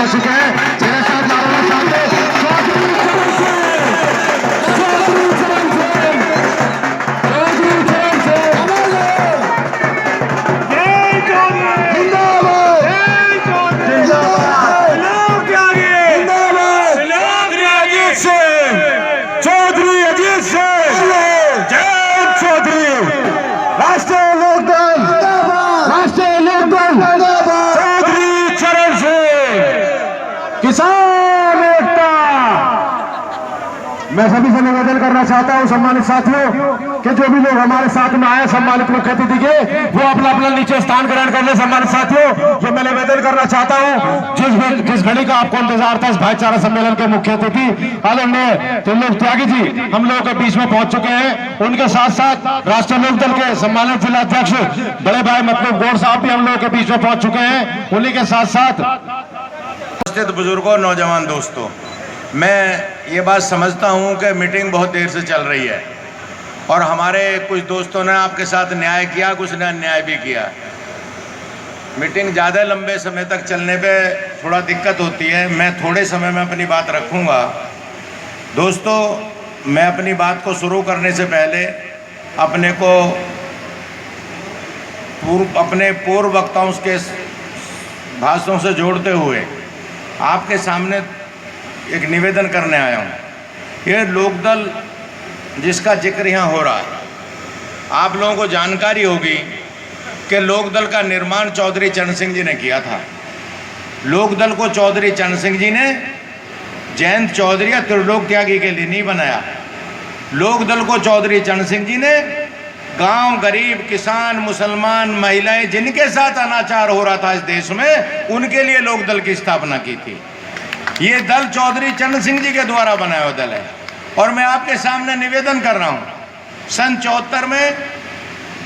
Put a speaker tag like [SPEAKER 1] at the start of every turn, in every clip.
[SPEAKER 1] पहुंच चुके हैं। मेरे साथ नारों के सामने किसान एकता। मैं सभी से निवेदन करना चाहता हूं सम्मानित साथियों कि जो भी लोग हमारे साथ में आए सम्मानित मुख्य अतिथि के वो अपना अपना नीचे स्थान ग्रहण कर ले। सम्मानित साथियों, ये मैं निवेदन करना चाहता हूं जिस घड़ी का आपको इंतजार था, इस भाईचारा सम्मेलन के मुख्य अतिथि आदरणीय त्रिलोक त्यागी जी हम लोगों के बीच में पहुंच चुके हैं। उनके साथ साथ राष्ट्रीय लोकदल के सम्मानित जिला अध्यक्ष बड़े भाई मतलब गौड़ साहब भी हम लोगों के बीच में पहुंच चुके हैं। उन्हीं के साथ साथ
[SPEAKER 2] बुजुर्गों, नौजवान दोस्तों, मैं ये बात समझता हूँ कि मीटिंग बहुत देर से चल रही है और हमारे कुछ दोस्तों ने आपके साथ न्याय किया, कुछ ने अन्याय भी किया। मीटिंग ज़्यादा लंबे समय तक चलने पे थोड़ा दिक्कत होती है। मैं थोड़े समय में अपनी बात रखूँगा। दोस्तों, मैं अपनी बात को शुरू करने से पहले अपने पूर्व वक्ताओं के भाषणों से जोड़ते हुए आपके सामने एक निवेदन करने आया हूँ। ये लोकदल जिसका जिक्र यहाँ हो रहा है, आप लोगों को जानकारी होगी कि लोकदल का निर्माण चौधरी चरण सिंह जी ने किया था। लोकदल को चौधरी चरण सिंह जी ने जयंत चौधरी या त्रिलोक त्यागी के लिए नहीं बनाया। लोकदल को चौधरी चरण सिंह जी ने गांव, गरीब, किसान, मुसलमान, महिलाएं जिनके साथ अनाचार हो रहा था इस देश में, उनके लिए लोकदल की स्थापना की थी। ये दल चौधरी चरण सिंह जी के द्वारा बनाया हुआ दल है और मैं आपके सामने निवेदन कर रहा हूं। सन 74 में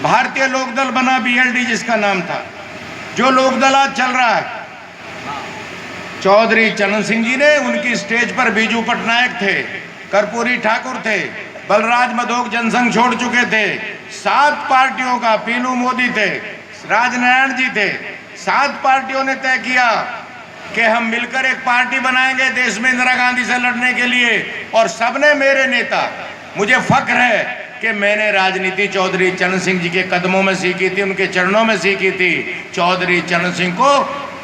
[SPEAKER 2] भारतीय लोकदल बना, BLD जिसका नाम था। जो लोकदल आज चल रहा है, चौधरी चरण सिंह जी ने, उनकी स्टेज पर बीजू पटनायक थे, कर्पूरी ठाकुर थे, बलराज मधोक जनसंघ छोड़ चुके थे, 7 पार्टियों का, पीलू मोदी थे, राजनारायण जी थे। 7 पार्टियों ने तय किया कि हम मिलकर एक पार्टी बनाएंगे देश में इंदिरा गांधी से लड़ने के लिए। और सबने मेरे नेता, मुझे फख्र है कि मैंने राजनीति चौधरी चरण सिंह जी के कदमों में सीखी थी, उनके चरणों में सीखी थी। चौधरी चरण सिंह को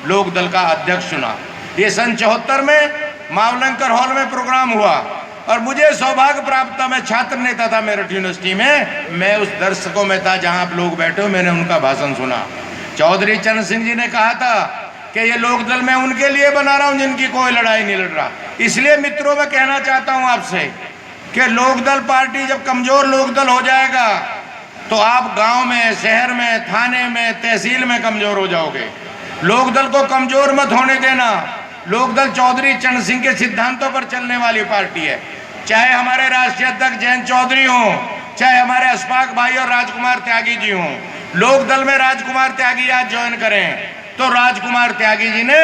[SPEAKER 2] लोकदल का अध्यक्ष चुना। ये सन 74 में मावलंकर हॉल में प्रोग्राम हुआ और मुझे सौभाग्य प्राप्त था। मैं छात्र नेता था मेरठ यूनिवर्सिटी में, मैं उस दर्शकों में था जहां आप लोग बैठे हो। मैंने उनका भाषण सुना। चौधरी चरण सिंह जी ने कहा था कि ये लोकदल मैं उनके लिए बना रहा हूं जिनकी कोई लड़ाई नहीं लड़ रहा। इसलिए मित्रों, मैं कहना चाहता हूं आपसे कि लोकदल पार्टी जब कमजोर लोकदल हो जाएगा तो आप गांव में, शहर में, थाने में, तहसील में कमजोर हो जाओगे। लोकदल को कमजोर मत होने देना। लोकदल चौधरी चरण सिंह के सिद्धांतों पर चलने वाली पार्टी है। चाहे हमारे राष्ट्रीय अध्यक्ष जयंत चौधरी हों, चाहे हमारे अशफाक भाई और राजकुमार त्यागी जी हों। लोकदल में राजकुमार त्यागी आज ज्वाइन करें तो राजकुमार त्यागी जी ने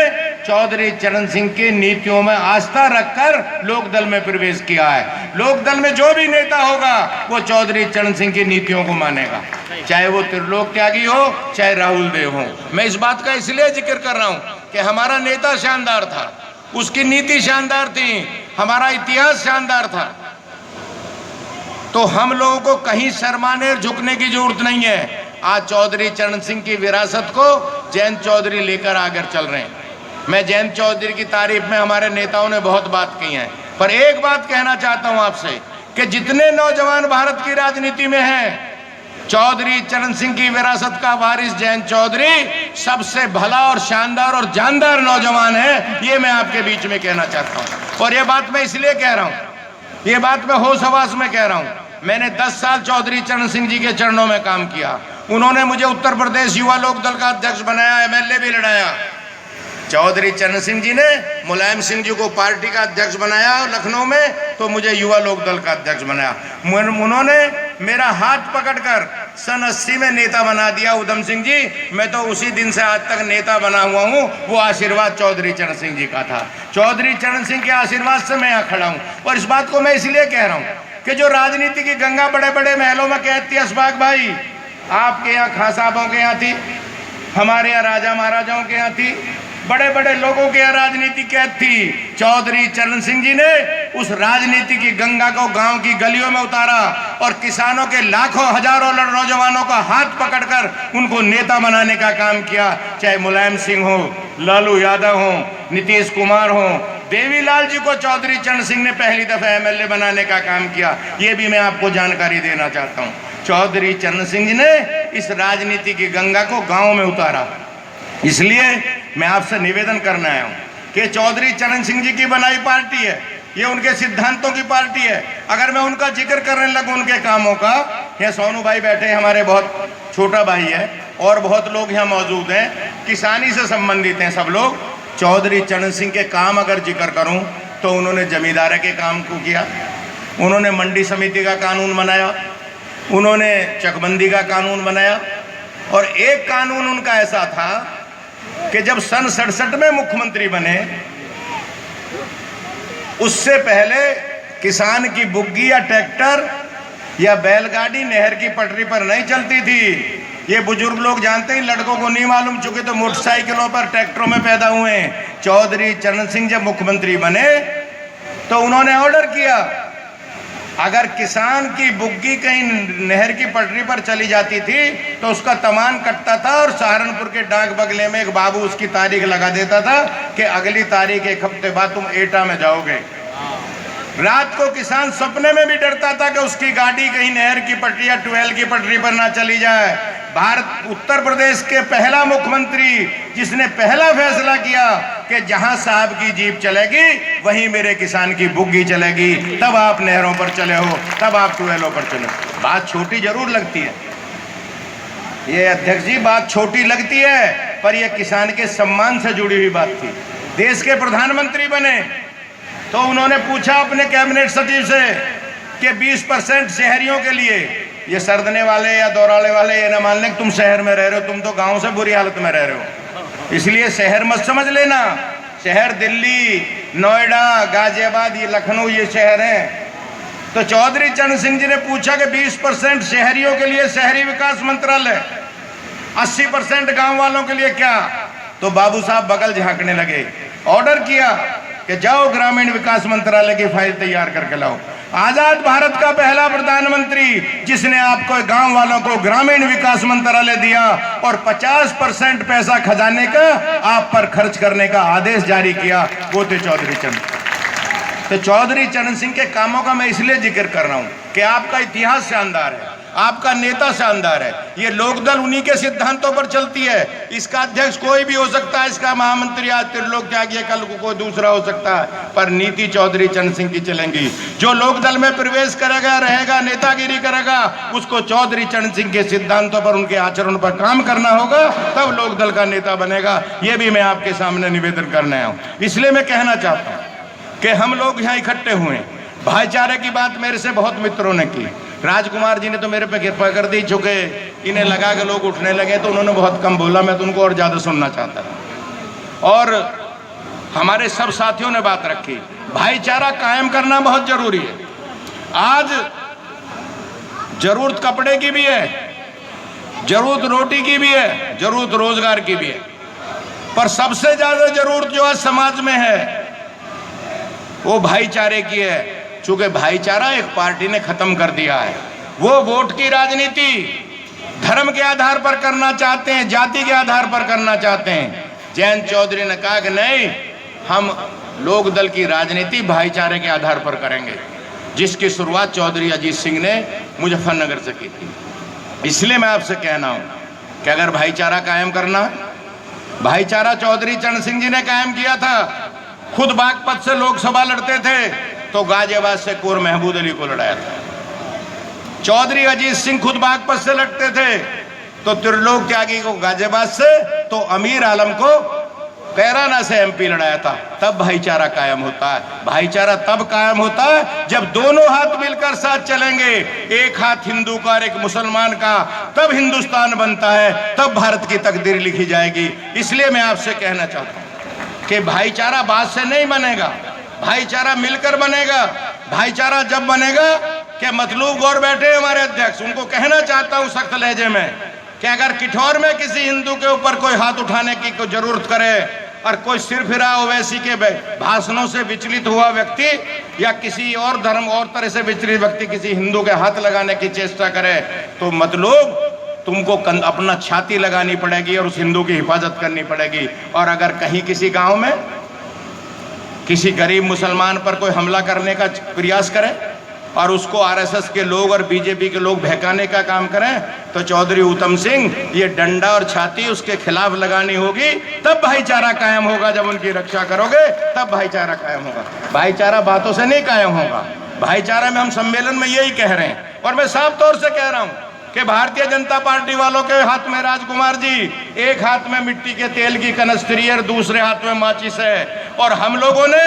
[SPEAKER 2] चौधरी चरण सिंह की नीतियों में आस्था रखकर लोकदल में प्रवेश किया है। लोकदल में जो भी नेता होगा वो चौधरी चरण सिंह की नीतियों को मानेगा, चाहे वो त्रिलोक त्यागी हो, चाहे राहुल देव हो। मैं इस बात का इसलिए जिक्र कर रहा हूं कि हमारा नेता शानदार था, उसकी नीति शानदार थी, हमारा इतिहास शानदार था। तो हम लोगों को कहीं शर्माने झुकने की जरूरत नहीं है। आज चौधरी चरण सिंह की विरासत को जयंत चौधरी लेकर आगे चल रहे हैं। मैं जयंत चौधरी की तारीफ में हमारे नेताओं ने बहुत बात की है, पर एक बात कहना चाहता हूं आपसे कि जितने नौजवान भारत की राजनीति में हैं, चौधरी चरण सिंह की विरासत का वारिस जयंत चौधरी सबसे भला और शानदार और जानदार नौजवान है। ये मैं आपके बीच में कहना चाहता हूं और ये बात मैं इसलिए कह रहा हूं, ये बात मैं होश हवास में कह रहा हूं। मैंने 10 साल चौधरी चरण सिंह जी के चरणों में काम किया। उन्होंने मुझे उत्तर प्रदेश युवा लोकदल का अध्यक्ष बनाया, MLA भी लड़ाया। चौधरी चरण सिंह जी ने मुलायम सिंह जी को पार्टी का अध्यक्ष बनाया लखनऊ में, तो मुझे युवा लोकदल का अध्यक्ष बनाया। उन्होंने मेरा हाथ पकड़कर सन 80 में नेता बना दिया उधम सिंह जी। मैं तो उसी दिन से आज तक नेता बना हुआ हूँ। वो आशीर्वाद चौधरी चरण सिंह जी का था। चौधरी चरण सिंह के आशीर्वाद से मैं यहाँ खड़ा हूँ और इस बात को मैं इसलिए कह रहा हूँ कि जो राजनीति की गंगा बड़े बड़े महलों में कहती है, अशफाक भाई आपके यहाँ खां साहबों के यहाँ थी, हमारे यहाँ राजा महाराजाओं के यहाँ थी, बड़े बड़े लोगों की राजनीति कैद थी। चौधरी चरण सिंह जी ने उस राजनीति की गंगा को गांव की गलियों में उतारा और किसानों के लाखों हजारों नौजवानों का हाथ पकड़कर उनको नेता बनाने का काम किया। चाहे मुलायम सिंह हो, लालू यादव हो, नीतीश कुमार हो, देवीलाल जी को चौधरी चरण सिंह ने पहली दफा एमएलए बनाने का काम किया। ये भी मैं आपको जानकारी देना चाहता हूँ। चौधरी चरण सिंह जी ने इस राजनीति की गंगा को गांव में उतारा। इसलिए मैं आपसे निवेदन करना आया हूँ कि चौधरी चरण सिंह जी की बनाई पार्टी है, ये उनके सिद्धांतों की पार्टी है। अगर मैं उनका जिक्र करने लगूं उनके कामों का, यहाँ सोनू भाई बैठे हमारे बहुत छोटा भाई है और बहुत लोग यहाँ मौजूद हैं, किसानी से संबंधित हैं सब लोग। चौधरी चरण सिंह के काम अगर जिक्र करूं तो उन्होंने जमींदार के काम को किया, उन्होंने मंडी समिति का कानून बनाया, उन्होंने चकबंदी का कानून बनाया। और एक कानून उनका ऐसा था कि जब सन 67 में मुख्यमंत्री बने उससे पहले किसान की बुग्गी या ट्रैक्टर या बैलगाड़ी नहर की पटरी पर नहीं चलती थी। ये बुजुर्ग लोग जानते हैं, लड़कों को नहीं मालूम, चूंकि तो मोटरसाइकिलों पर ट्रैक्टरों में पैदा हुए हैं। चौधरी चरण सिंह जब मुख्यमंत्री बने तो उन्होंने ऑर्डर किया, अगर किसान की बुग्गी कहीं नहर की पटरी पर चली जाती थी तो उसका तमान कटता था और सहारनपुर के डाक बंगले में एक बाबू उसकी तारीख लगा देता था कि अगली तारीख 1 हफ्ते बाद तुम एटा में जाओगे। रात को किसान सपने में भी डरता था कि उसकी गाड़ी कहीं नहर की पटरी या ट्यूबवेल की पटरी पर ना चली जाए। भारत उत्तर प्रदेश के पहला मुख्यमंत्री जिसने पहला फैसला किया कि जहां साहब की जीप चलेगी वहीं मेरे किसान की बुग्गी चलेगी, तब आप नहरों पर चले हो, तब आप ट्यूबवेलों पर चले हो। बात छोटी जरूर लगती है ये अध्यक्ष जी, बात छोटी लगती है, पर यह किसान के सम्मान से जुड़ी हुई बात थी। देश के प्रधानमंत्री बने तो उन्होंने पूछा अपने कैबिनेट सचिव से कि 20% शहरियों के लिए, ये सर्दने वाले या दौराने वाले ये ना मान लें तुम शहर में रह रहे हो, तुम तो गांव से बुरी हालत में रह रहे हो, इसलिए शहर मत समझ लेना। शहर दिल्ली, नोएडा, गाजियाबाद, ये लखनऊ, ये शहर हैं। तो चौधरी चरण सिंह जी ने पूछा कि 20% शहरियों के लिए शहरी विकास मंत्रालय, 80% गांव वालों के लिए क्या? तो बाबू साहब बगल झांकने लगे, ऑर्डर किया कि जाओ ग्रामीण विकास मंत्रालय की फाइल तैयार करके लाओ। आजाद भारत का पहला प्रधानमंत्री जिसने आपको गांव वालों को ग्रामीण विकास मंत्रालय दिया और 50% पैसा खजाने का आप पर खर्च करने का आदेश जारी किया, वो थे चौधरी चरण। तो चौधरी चरण सिंह के कामों का मैं इसलिए जिक्र कर रहा हूं कि आपका इतिहास शानदार है, आपका नेता शानदार है। ये लोकदल उन्हीं के सिद्धांतों पर चलती है। इसका अध्यक्ष कोई भी हो सकता है, इसका महामंत्री आज त्रिलोक त्यागी, कल को कोई दूसरा हो सकता है, पर नीति चौधरी चरण सिंह की चलेंगी। जो लोकदल में प्रवेश करेगा, रहेगा, नेतागिरी करेगा, उसको चौधरी चरण सिंह के सिद्धांतों पर, उनके आचरण पर काम करना होगा, तब लोकदल का नेता बनेगा। ये भी मैं आपके सामने निवेदन करने आया हूँ। इसलिए मैं कहना चाहता हूँ कि हम लोग यहाँ इकट्ठे हुए, भाईचारे की बात मेरे से बहुत मित्रों ने की। राजकुमार जी ने तो मेरे पे कृपा कर दी, चूंकि इन्हें लगा कि लोग उठने लगे तो उन्होंने बहुत कम बोला, मैं तो उनको और ज़्यादा सुनना चाहता था। और हमारे सब साथियों ने बात रखी, भाईचारा कायम करना बहुत जरूरी है। आज जरूरत कपड़े की भी है, जरूरत रोटी की भी है, जरूरत रोजगार की भी है, पर सबसे ज़्यादा जरूरत जो आज समाज में है वो भाईचारे की है। चूंकि भाईचारा एक पार्टी ने खत्म कर दिया है। वो वोट की राजनीति धर्म के आधार पर करना चाहते हैं, जाति के आधार पर करना चाहते हैं। जयंत चौधरी ने कहा कि नहीं, हम लोकदल की राजनीति भाईचारे के आधार पर करेंगे, जिसकी शुरुआत चौधरी अजीत सिंह ने मुजफ्फरनगर से की थी। इसलिए मैं आपसे कहना हूं कि अगर भाईचारा कायम करना, भाईचारा चौधरी चरण सिंह जी ने कायम किया था। खुद बागपत से लोकसभा लड़ते थे तो गाजियाबाद से कुंवर महमूद अली को लड़ाया था। चौधरी अजीत सिंह खुद बागपत से लड़ते थे तो त्रिलोक त्यागी को गाजियाबाद से, तो अमीर आलम को कैराना से एमपी लड़ाया था। तब भाईचारा कायम होता है। भाईचारा तब कायम होता है जब दोनों हाथ मिलकर साथ चलेंगे, एक हाथ हिंदू का और एक मुसलमान का, तब हिंदुस्तान बनता है, तब भारत की तकदीर लिखी जाएगी। इसलिए मैं आपसे कहना चाहता हूँ कि भाईचारा बात से नहीं बनेगा, भाईचारा मिलकर बनेगा। भाईचारा जब बनेगा कि मतलूब गौर बैठे हमारे अध्यक्ष, उनको कहना चाहता हूं सख्त लहजे में कि अगर किठौर में किसी हिंदू के ऊपर कोई हाथ उठाने की कोई जरूरत करे और कोई सिरफिरा ओवैसी के भाषणों से विचलित हुआ व्यक्ति या किसी और धर्म और तरह से विचलित व्यक्ति किसी हिंदू के हाथ लगाने की चेष्टा करे तो मतलब तुमको अपना छाती लगानी पड़ेगी और उस हिंदू की हिफाजत करनी पड़ेगी। और अगर कहीं किसी गांव में किसी गरीब मुसलमान पर कोई हमला करने का प्रयास करे और उसको आरएसएस के लोग और बीजेपी के लोग बहकाने का काम करें तो चौधरी उत्तम सिंह ये डंडा और छाती उसके खिलाफ लगानी होगी, तब भाईचारा कायम होगा। जब उनकी रक्षा करोगे तब भाईचारा कायम होगा। भाईचारा बातों से नहीं कायम होगा। भाईचारा में हम सम्मेलन में यही कह रहे हैं और मैं साफ तौर से कह रहा हूं कि भारतीय जनता पार्टी वालों के हाथ में राजकुमार जी एक हाथ में मिट्टी के तेल की कनस्तरी है और दूसरे हाथ में माचिस है और हम लोगों ने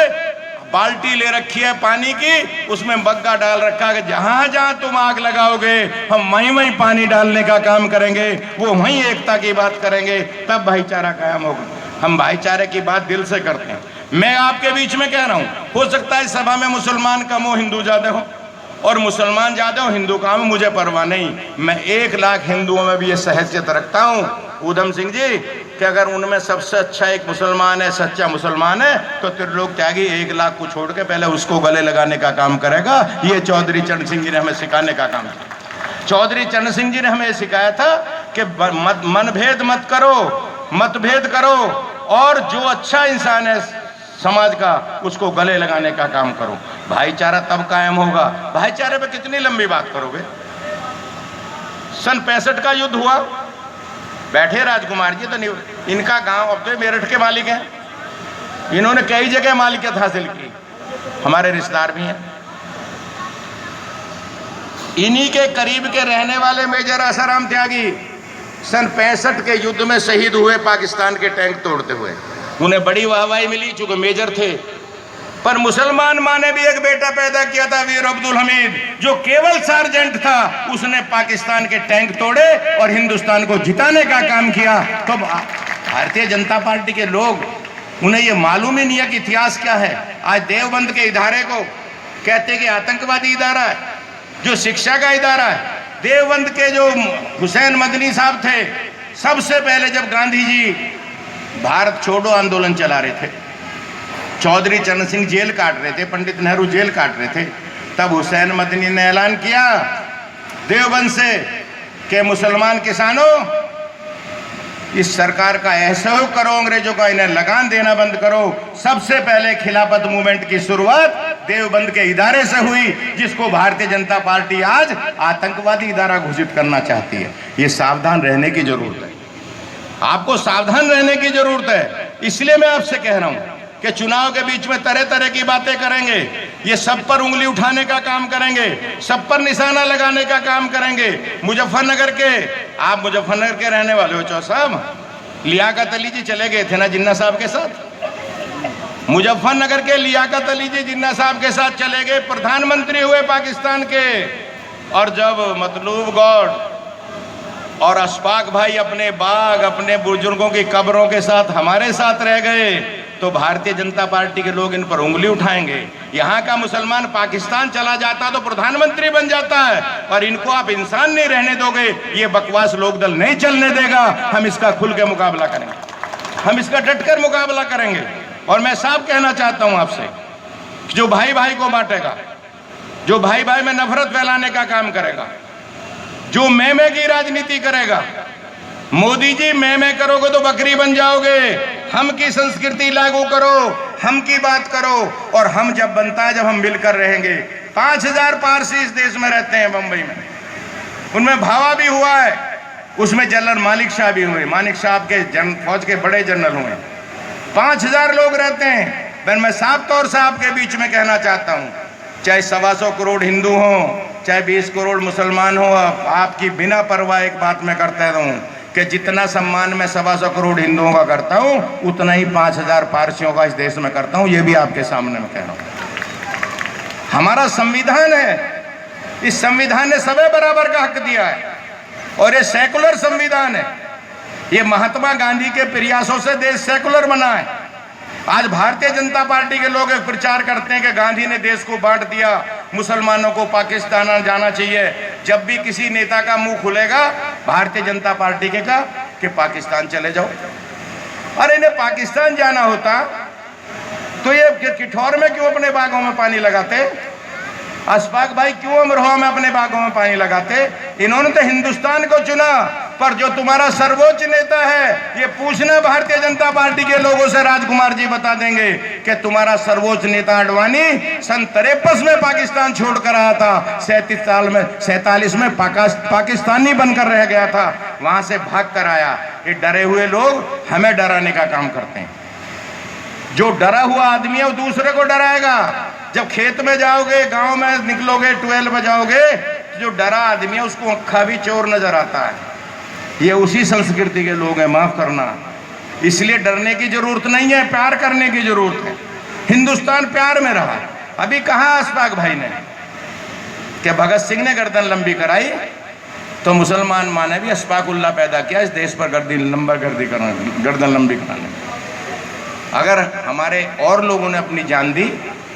[SPEAKER 2] बाल्टी ले रखी है पानी की, उसमें बग्गा डाल रखा है कि जहां जहां तुम आग लगाओगे हम वहीं वहीं पानी डालने का काम करेंगे, वो वहीं एकता की बात करेंगे, तब भाईचारा कायम होगा। हम भाईचारे की बात दिल से करते हैं। मैं आपके बीच में कह रहा हूं, हो सकता है सभा में मुसलमान कम हो हिंदू ज्यादा हो और मुसलमान ज्यादा हो हिंदू कम हो, मुझे परवाह नहीं। मैं 1 लाख हिंदुओं में भी ये सहजियत रखता हूं उधम सिंह जी कि अगर उनमें सबसे अच्छा एक मुसलमान है, सच्चा मुसलमान है, तो त्रिलोक त्यागी 1 लाख को छोड़ के पहले उसको गले लगाने का काम करेगा। ये चौधरी चरण सिंह जी ने हमें सिखाने का काम किया। चौधरी चरण सिंह जी ने हमें सिखाया था कि मनभेद मत करो, मतभेद करो और जो अच्छा इंसान है समाज का उसको गले लगाने का काम करो। भाईचारा तब कायम होगा। भाईचारे पे कितनी लंबी बात करोगे। सन 65 का युद्ध हुआ, बैठे राजकुमार जी, तो इनका गांव अब तो मेरठ के मालिक हैं, इन्होंने कई जगह मालिकियत हासिल की, हमारे रिश्तेदार भी हैं। इन्हीं के करीब के रहने वाले मेजर आसाराम त्यागी सन 65 के युद्ध में शहीद हुए पाकिस्तान के टैंक तोड़ते हुए। उन्हें बड़ी वाहवाही मिली चूंकि मेजर थे, पर मुसलमान माँ ने भी एक बेटा पैदा किया था वीर अब्दुल हमीद, जो केवल सार्जेंट था। उसने पाकिस्तान के टैंक तोड़े और हिंदुस्तान को जिताने का काम किया। तो भारतीय जनता पार्टी के लोग, उन्हें ये मालूम ही नहीं है कि इतिहास क्या है। आज देवबंद के इदारे को कहते कि आतंकवादी इदारा है, जो शिक्षा का इदारा है। देवबंद के जो हुसैन मदनी साहब थे, सबसे पहले जब गांधी जी भारत छोड़ो आंदोलन चला रहे थे, चौधरी चरण सिंह जेल काट रहे थे, पंडित नेहरू जेल काट रहे थे, तब हुसैन मदनी ने ऐलान किया देवबंद से कि मुसलमान किसानों इस सरकार का असहयोग करो, अंग्रेजों का इन्हें लगान देना बंद करो। सबसे पहले खिलाफत मूवमेंट की शुरुआत देवबंद के इदारे से हुई, जिसको भारतीय जनता पार्टी आज आतंकवादी इदारा घोषित करना चाहती है। ये सावधान रहने की जरूरत है, आपको सावधान रहने की जरूरत है। इसलिए मैं आपसे कह रहा हूं कि चुनाव के बीच में तरह तरह की बातें करेंगे, ये सब पर उंगली उठाने का काम करेंगे, सब पर निशाना लगाने का काम करेंगे। मुजफ्फरनगर के, आप मुजफ्फरनगर के रहने वाले हो चौ साहब, लियाकत अली जी चले गए थे ना जिन्ना साहब के साथ। मुजफ्फरनगर के लियाकत अली जी जिन्ना साहब के साथ चले गए, प्रधानमंत्री हुए पाकिस्तान के। और जब मतलूब गौड़ और अशफाक भाई अपने बाग, अपने बुजुर्गों की कब्रों के साथ हमारे साथ रह गए, तो भारतीय जनता पार्टी के लोग इन पर उंगली उठाएंगे। यहाँ का मुसलमान पाकिस्तान चला जाता तो प्रधानमंत्री बन जाता है, और इनको आप इंसान नहीं रहने दोगे, ये बकवास लोकदल नहीं चलने देगा। हम इसका खुल के मुकाबला करेंगे, हम इसका डटकर मुकाबला करेंगे। और मैं साफ कहना चाहता हूँ आपसे, जो भाई भाई को बांटेगा, जो भाई भाई में नफरत फैलाने का काम करेगा, जो मैं की राजनीति करेगा, मोदी जी मैं करोगे तो बकरी बन जाओगे। हम की संस्कृति लागू करो, हम की बात करो, और हम जब बनता है जब हम मिलकर रहेंगे। 5000 पारसी इस देश में रहते हैं बंबई में, उनमें भावा भी हुआ है, उसमें जनरल मानिक शाह भी हुए, मानिक साहब के फौज के बड़े जनरल हुए। 5000 लोग रहते हैं। पर मैं साफ तौर से आपके बीच में कहना चाहता हूँ, चाहे 125 करोड़ हिंदू हों, चाहे 20 करोड़ मुसलमान हो, आपकी बिना परवाह एक बात मैं करता हूँ कि जितना सम्मान मैं 125 करोड़ हिंदुओं का करता हूँ, उतना ही 5000 पारसियों का इस देश में करता हूँ। ये भी आपके सामने मैं कह रहा हूँ। हमारा संविधान है, इस संविधान ने सबे बराबर का हक दिया है, और ये सेकुलर संविधान है। ये महात्मा गांधी के प्रयासों से देश सेकुलर बना है। आज भारतीय जनता पार्टी के लोग एक प्रचार करते हैं कि गांधी ने देश को बांट दिया, मुसलमानों को पाकिस्तान जाना चाहिए। जब भी किसी नेता का मुंह खुलेगा भारतीय जनता पार्टी के का कि पाकिस्तान चले जाओ, अरे इन्हें पाकिस्तान जाना होता तो ये किठौर में क्यों अपने बागों में पानी लगाते? अशफाक भाई क्यों अमरोहा में अपने बागों में पानी लगाते? इन्होंने तो हिंदुस्तान को चुना। पर जो तुम्हारा सर्वोच्च नेता है, ये पूछना भारतीय जनता पार्टी के लोगों से, राजकुमार जी बता देंगे कि तुम्हारा सर्वोच्च नेता आडवाणी सन 53 में पाकिस्तान छोड़कर आया था, 47 में पाकिस्तानी बनकर रह गया था, वहां से भाग कर आया। ये डरे हुए लोग हमें डराने का काम करते हैं। जो डरा हुआ आदमी है वो दूसरे को डराएगा। जब खेत में जाओगे, गांव में निकलोगे, 12 बजाओगे, जो डरा आदमी है उसको अक्खा भी चोर नजर आता है। ये उसी संस्कृति के लोग हैं, माफ करना। इसलिए डरने की जरूरत नहीं है, प्यार करने की जरूरत है। हिंदुस्तान प्यार में रहा। अभी कहा अशफाक भाई ने कि भगत सिंह ने गर्दन लंबी कराई तो मुसलमान माँ ने भी अशफाकुल्लाह पैदा किया इस देश पर गर्दन लंबी कराने। अगर हमारे और लोगों ने अपनी जान दी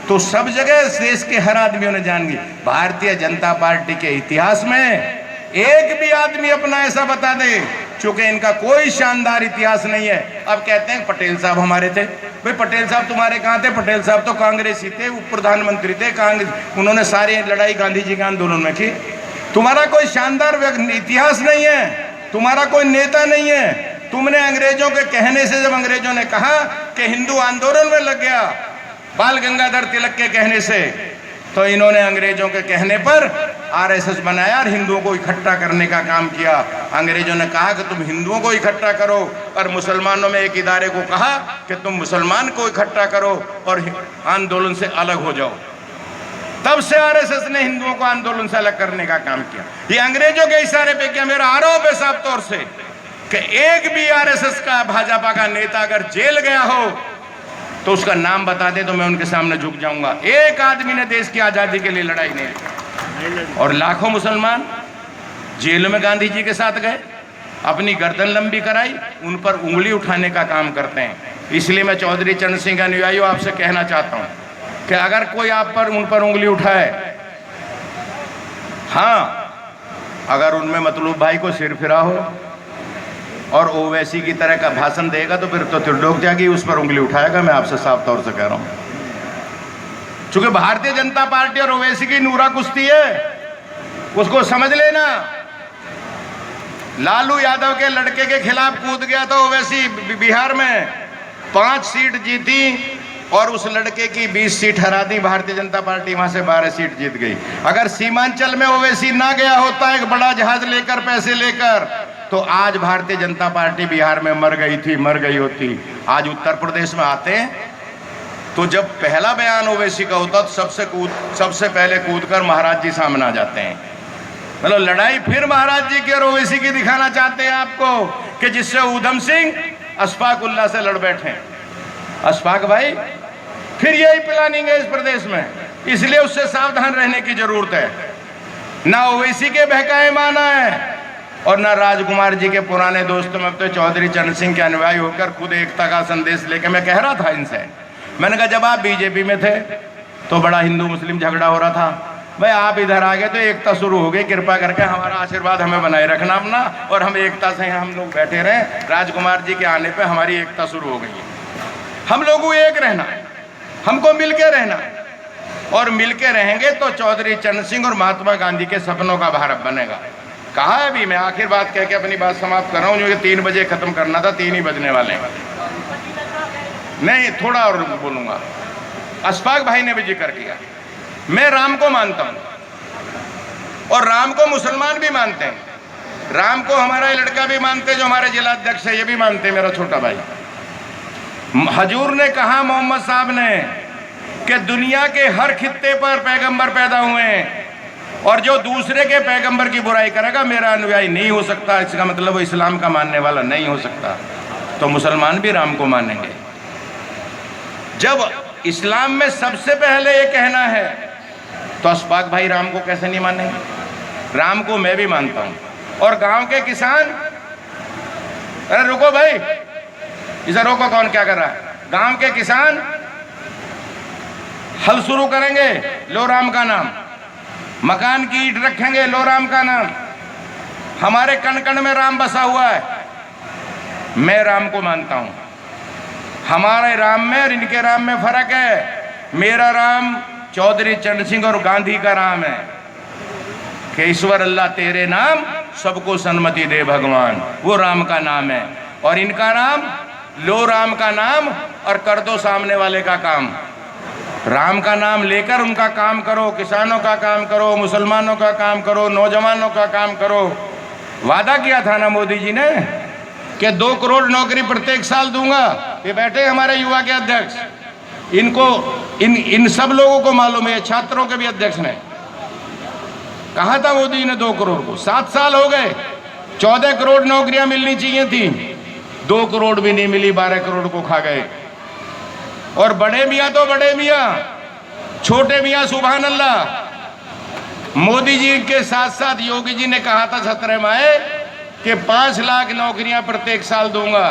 [SPEAKER 2] तो सब जगह इस देश के हर आदमियों ने जान दी। भारतीय जनता पार्टी के इतिहास में एक भी आदमी अपना ऐसा बता दे, चूंकि इनका कोई शानदार इतिहास नहीं है। अब कहते हैं पटेल साहब हमारे थे। भाई पटेल साहब तुम्हारे कहाँ थे? पटेल साहब तो कांग्रेसी थे, उप प्रधानमंत्री थे, कांग्रेस, उन्होंने सारी लड़ाई गांधी जी के आंदोलन में की। तुम्हारा कोई शानदार इतिहास नहीं है, तुम्हारा कोई नेता नहीं है। तुमने अंग्रेजों के कहने से, जब अंग्रेजों ने कहा कि हिंदू आंदोलन में लग गया, बाल गंगाधर तिलक के कहने से, तो इन्होंने अंग्रेजों के कहने पर आरएसएस बनाया और हिंदुओं को इकट्ठा करने का काम किया। अंग्रेजों ने कहा कि तुम हिंदुओं को इकट्ठा करो, और मुसलमानों में एक इदारे को कहा कि तुम मुसलमान को इकट्ठा करो और आंदोलन से अलग हो जाओ। तब से आरएसएस ने हिंदुओं को आंदोलन से अलग करने का काम किया। ये अंग्रेजों के इशारे पे किया। मेरा आरोप है साफ तौर से कि एक भी आरएसएस का, भाजपा का नेता अगर जेल गया हो तो उसका नाम बता दे तो मैं उनके सामने झुक जाऊंगा। एक आदमी ने देश की आजादी के लिए लड़ाई नहीं की। और लाखों मुसलमान जेल में गांधी जी के साथ गए, अपनी गर्दन लंबी कराई, उन पर उंगली उठाने का काम करते हैं। इसलिए मैं चौधरी चरण सिंह का अनुयायी आपसे कहना चाहता हूं कि अगर कोई आप पर, उन पर उंगली उठाए, हाँ, अगर उनमें मतलूब भाई को सिर फिरा हो और ओवैसी की तरह का भाषण देगा तो फिर तो त्रिलोक त्यागी उस पर उंगली उठाएगा। मैं आपसे साफ तौर से कह रहा हूं। चूंकि भारतीय जनता पार्टी और ओवैसी की नूरा कुश्ती है, उसको समझ लेना। लालू यादव के लड़के के खिलाफ कूद गया था ओवैसी बिहार में, 5 सीट जीती और उस लड़के की 20 सीट हरा दी भारतीय जनता पार्टी, वहां से 12 सीट जीत गई। अगर सीमांचल में ओवैसी ना गया होता एक बड़ा जहाज लेकर, पैसे लेकर, तो आज भारतीय जनता पार्टी बिहार में मर गई होती। आज उत्तर प्रदेश में आते हैं तो जब पहला बयान ओवैसी का होता तो सबसे पहले कूदकर महाराज जी सामने आ जाते हैं। मतलब लड़ाई फिर महाराज जी की और ओवैसी की दिखाना चाहते हैं आपको कि जिससे ऊधम सिंह अशफाकुल्लाह से लड़ बैठे। अशफाक भाई, फिर यही प्लानिंग है इस प्रदेश में, इसलिए उससे सावधान रहने की जरूरत है। ना ओवैसी के बहकाए माना है और ना राजकुमार जी के पुराने दोस्तों में। तो चौधरी चरण सिंह के अनुयायी होकर खुद एकता का संदेश लेकर मैं कह रहा था इनसे, मैंने कहा जब आप बीजेपी में थे तो बड़ा हिंदू मुस्लिम झगड़ा हो रहा था, भाई आप इधर आ गए तो एकता शुरू हो गई। कृपा करके हमारा आशीर्वाद हमें बनाए रखना अपना, और हम एकता से हम लोग बैठे रहें। राजकुमार जी के आने पे हमारी एकता शुरू हो गई है। हम लोगों एक रहना है, हमको मिलके रहना है, और मिलके रहेंगे तो चौधरी चरण सिंह और महात्मा गांधी के सपनों का भारत बनेगा। कहा है अभी मैं आखिर बात कह के अपनी बात समाप्त कर रहा हूँ, जो 3 बजे खत्म करना था, 3 ही बजने वाले हैं। नहीं, थोड़ा और बोलूंगा। अशफाक भाई ने भी जिक्र किया, मैं राम को मानता हूं और राम को मुसलमान भी मानते हैं। राम को हमारा लड़का भी मानते हैं जो हमारे जिला अध्यक्ष है, ये भी मानते हैं, मेरा छोटा भाई। हजूर ने कहा, मोहम्मद साहब ने, कि दुनिया के हर खित्ते पर पैगंबर पैदा हुए हैं और जो दूसरे के पैगंबर की बुराई करेगा मेरा अनुयायी नहीं हो सकता। इसका मतलब वो इस्लाम का मानने वाला नहीं हो सकता। तो मुसलमान भी राम को मानेंगे। जब इस्लाम में सबसे पहले ये कहना है तो अशफाक भाई राम को कैसे नहीं मानेंगे? राम को मैं भी मानता हूं। और गांव के किसान, अरे रुको भाई, इसे रोको, कौन क्या कर रहा है? गांव के किसान हल शुरू करेंगे, लो राम का नाम, मकान की ईंट रखेंगे, लो राम का नाम। हमारे कण कण में राम बसा हुआ है। मैं राम को मानता हूं हमारे राम में और इनके राम में फर्क है। मेरा राम चौधरी चरण सिंह और गांधी का राम है कि ईश्वर अल्लाह तेरे नाम सबको सन्मति दे भगवान, वो राम का नाम है। और इनका राम लो राम का नाम और कर दो सामने वाले का काम। राम का नाम लेकर उनका काम करो, किसानों का काम करो, मुसलमानों का काम करो, नौजवानों का काम करो। वादा किया था ना मोदी जी ने कि 2 करोड़ नौकरी प्रत्येक साल दूंगा। ये बैठे हमारे युवा के अध्यक्ष, इनको इन सब लोगों को मालूम है, छात्रों के भी अध्यक्ष ने कहा था मोदी ने 2 करोड़ को। 7 साल हो गए, 14 करोड़ नौकरियां मिलनी चाहिए थी, 2 करोड़ भी नहीं मिली, 12 करोड़ को खा गए। और बड़े मियाँ तो बड़े मियाँ, छोटे मियाँ सुभान अल्लाह। मोदी जी के साथ साथ योगी जी ने कहा था 17 माह कि 5 लाख नौकरियां प्रत्येक साल दूंगा।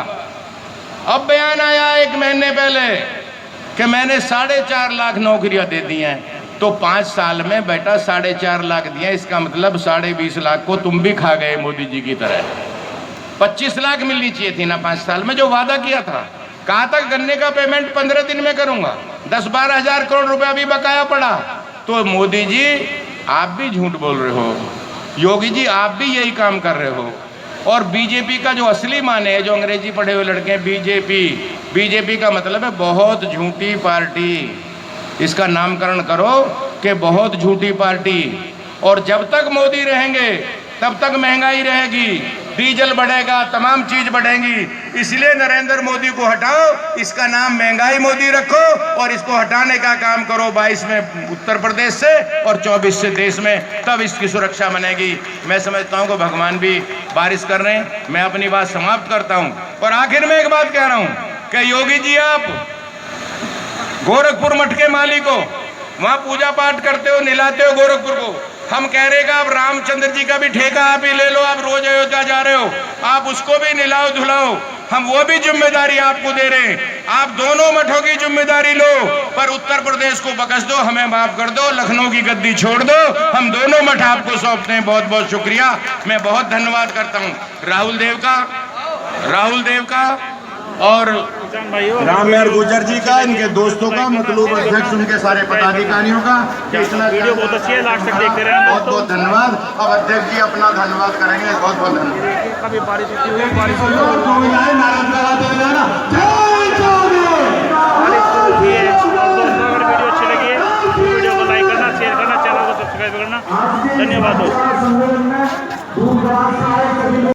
[SPEAKER 2] अब बयान आया 1 महीने पहले कि मैंने 4.5 लाख नौकरियां दे दी हैं। तो 5 साल में बेटा 4.5 लाख दिए, इसका मतलब 20.5 लाख को तुम भी खा गए मोदी जी की तरह। 25 लाख मिलनी चाहिए थी ना 5 साल में, जो वादा किया था। कहा था गन्ने का पेमेंट 15 दिन में करूंगा, 10-12 हजार करोड़ रुपया भी बकाया पड़ा। तो मोदी जी आप भी झूठ बोल रहे हो, योगी जी आप भी यही काम कर रहे हो। और बीजेपी का जो असली माने है, जो अंग्रेजी पढ़े हुए लड़के हैं, बीजेपी का मतलब है बहुत झूठी पार्टी। इसका नामकरण करो कि बहुत झूठी पार्टी। और जब तक मोदी रहेंगे तब तक महंगाई रहेगी, डीजल बढ़ेगा, तमाम चीज बढ़ेंगी। इसलिए नरेंद्र मोदी को हटाओ, इसका नाम महंगाई मोदी रखो और इसको हटाने का काम करो 22 में उत्तर प्रदेश से और 24 से देश में, तब इसकी सुरक्षा बनेगी। मैं समझता हूं कि भगवान भी बारिश कर रहे हैं। मैं अपनी बात समाप्त करता हूं और आखिर में एक बात कह रहा हूं कि योगी जी आप गोरखपुर मठ के मालिक हो, वहां पूजा पाठ करते हो, निलाते हो गोरखपुर को। हम कह रहे हैं आप रामचंद्र जी का भी ठेका आप ही ले लो, आप रोज अयोध्या जा रहे हो, आप उसको भी निलाओ धुलाओ। हम वो भी जिम्मेदारी आपको दे रहे हैं, आप दोनों मठों की जिम्मेदारी लो, पर उत्तर प्रदेश को बख्श दो, हमें माफ कर दो, लखनऊ की गद्दी छोड़ दो, हम दोनों मठ आपको सौंपते हैं। बहुत बहुत शुक्रिया, मैं बहुत धन्यवाद करता हूँ राहुल देव का और रामयार गुर्जर जी का, इनके दोस्तों का, मतलूब अध्यक्ष, उनके सारे पदाधिकारियों का।
[SPEAKER 3] वीडियो बहुत अच्छी है, लास्ट तक देखते रहे।
[SPEAKER 2] बहुत बहुत धन्यवाद। अब अध्यक्ष जी अपना धन्यवाद करेंगे। बहुत बहुत धन्यवाद।
[SPEAKER 3] कभी बारिश होती हुई बारिश शुरू हुई है। दोस्तों अगर वीडियो अच्छी लगी है तो वीडियो को लाइक करना, शेयर करना, चैनल को सब्सक्राइब करना। धन्यवाद दोस्तों।